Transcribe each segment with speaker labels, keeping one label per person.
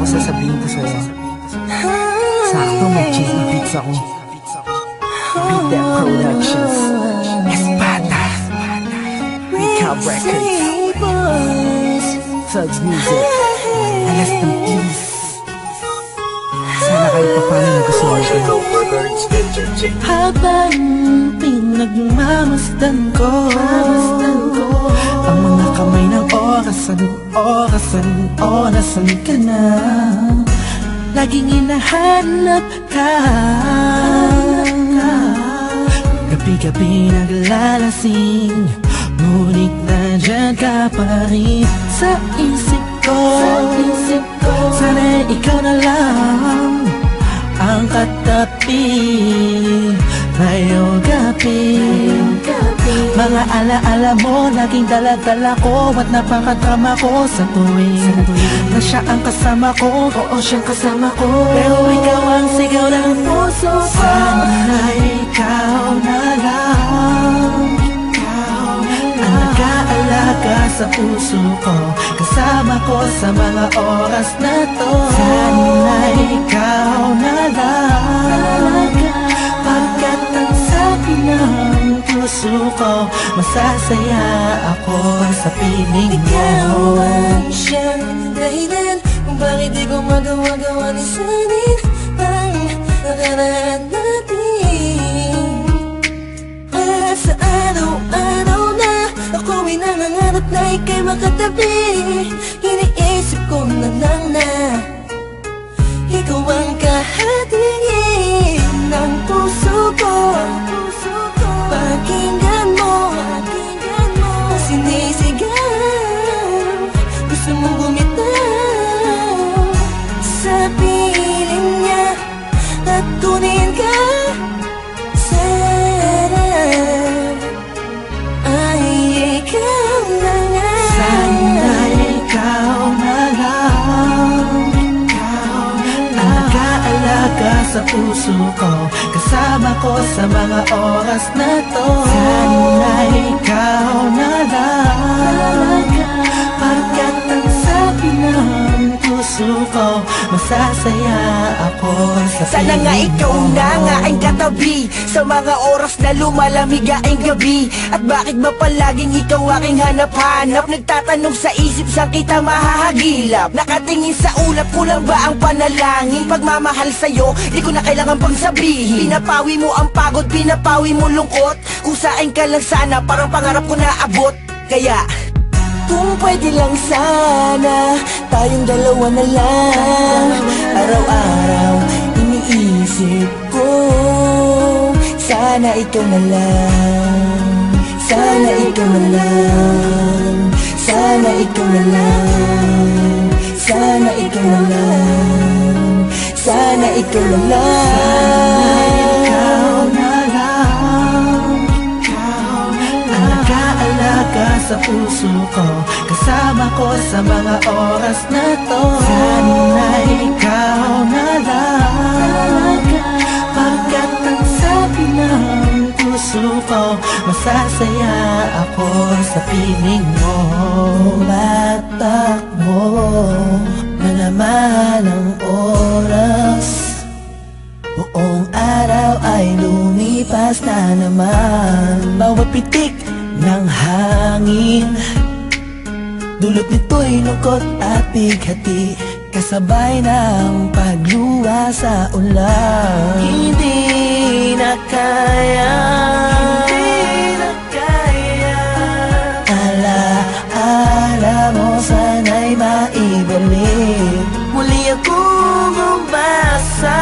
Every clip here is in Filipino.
Speaker 1: ko sasabihin ko sa'yo. Sakto mag-cheese na pizza ko. Beat That Productions, Espada, Recap Records, Thugs Music, Alas ng Peace. Sana kayo paano nagustuhan ko.
Speaker 2: Habang pinagmamasdan ko ang mga kamay ng orasan ka na. Laging hinahanap ka, gabi-gabi naglalasing, ngunit nandiyan ka pa rin sa isip ko. Sana ikaw na lang ang katabi ngayong gabi. Mga alaala mo laging dala-dala ko, at napakadrama ko sa tuwing na siya ang kasama ko. Oo, siyang kasama ko, pero ikaw ang sigaw ng puso ko. Sana ikaw na lang ang nag-aalaga sa puso ko, kasama ko sa mga oras na to. Sana ikaw na lang, pagkat ang sabi ng puso ko, masasaya ako sa piling mo.
Speaker 3: Ikaw ang siyang dahilan kung bakit di ko magawa-gawa ni sanin ang nakaraan natin. At sa araw-araw na ako'y nangangarap na ika'y makatabi, iniisip ko na lang na ikaw ang kahatiin ng puso ko. Pakinggan mo ang sinisigaw, gusto mong bumitaw sa piling niya at kunin ka. Sana ay ikaw na nga.
Speaker 2: Sana ikaw na lang ang nag-aalaga sa puso ko, kasama ko sa mga oras na to. Sana ikaw na lang, pagkat ang sabi ng puso ko, masasaya ako sa piling mo.
Speaker 4: Sana nga ikaw na nga ang katabi sa mga oras na lumalamig ang gabi. At bakit ba palaging ikaw aking hanap-hanap? Nagtatanong sa isip, saan kita mahahagilap? Nakatingin sa ulap, kulang ba ang panalangin? Pagmamahal sa'yo, di ko na kailangan pang sabihin. Pinapawi mo ang pagod, pinapawi mo lungkot. Kung saan ka lang sana, parang pangarap ko na abot. Kaya kung pwede lang sana, tayong dalawa na lang. Araw-araw iniisip ko, sana ikaw na lang. Sana ikaw na lang. Sana ikaw na lang. Sana ikaw na lang. Sana ikaw na lang.
Speaker 2: Ikaw na lang ang nag-aalaga sa puso ko, kasama ko sa mga oras na to. Sana ikaw na lang, pagkat ang sabi ng puso ko, masasaya ako sa piling mo. Tumatakbo na naman ang oras, buong araw ay lumipas na naman. Bawat pitik ng hangin, dulot nito'y lungkot at bighati, kasabay ng pagluwa sa ulan. Hindi na kaya, alaala mo sana'y maibalik. Muli akong umasa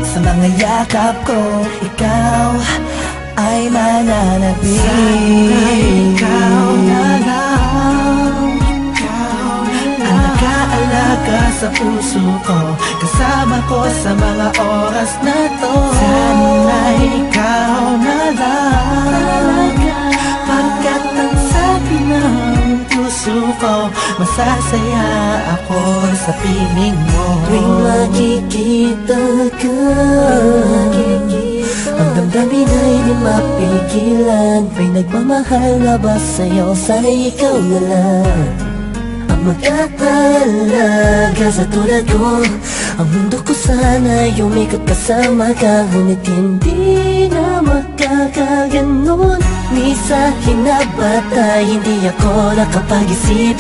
Speaker 2: sa mga yakap ko, ikaw ay mananatili. Sana ikaw na lang ang nag-aalaga sa puso ko, kasama ko sa mga oras na to. Sana ikaw na lang, pagkat ang sabi ng puso ko, masasaya ako sa piling mo.
Speaker 3: Tuwing makikita ka, ang damdamin ay di mapigilan. May nagmamahal na ba sa'yo? Sana ikaw na lang ang mag-aalaga sa tulad ko. Ang mundo ko sana umikot kasama ka, ngunit hindi na magkakaganon. Ni sa hinabatay, hindi ako nakapag-isip.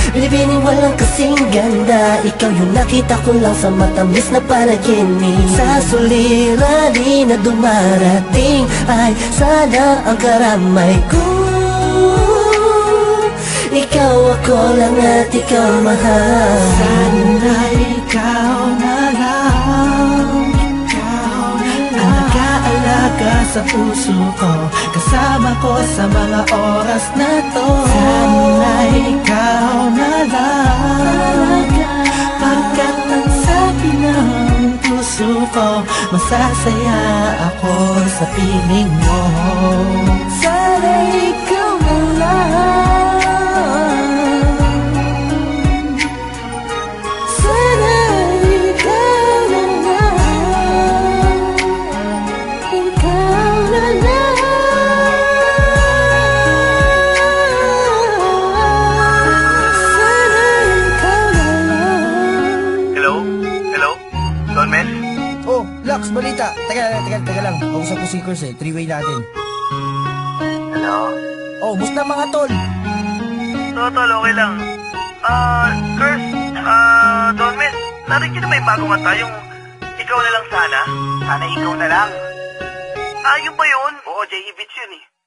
Speaker 3: Binibining walang kasing ganda, ikaw yung nakita ko lang sa matamis na panaginip. Sa suliranin na dumarating ay sana ang karamay ko. Ikaw ako lang at ikaw mahal.
Speaker 2: Sana ikaw na lang ang nag-aalaga sa puso ko, kasama ko sa mga oras na to. Sana ikaw na lang, pagkat ang sabi ng puso ko, masasaya ako sa piling mo. Sana ikaw na lang.
Speaker 4: Oh, Lux, balita. Teka lang. Kausap ko si Kurs three-way natin.
Speaker 5: Hello?
Speaker 4: Oh, musta mga tol?
Speaker 5: Tol, okay lang. Kurs, Don Mes, narinig na may bagong kanta yung Ikaw na lang sana? Sana ikaw na lang. Yung ba yun? Oo, J.E. Beats yun eh.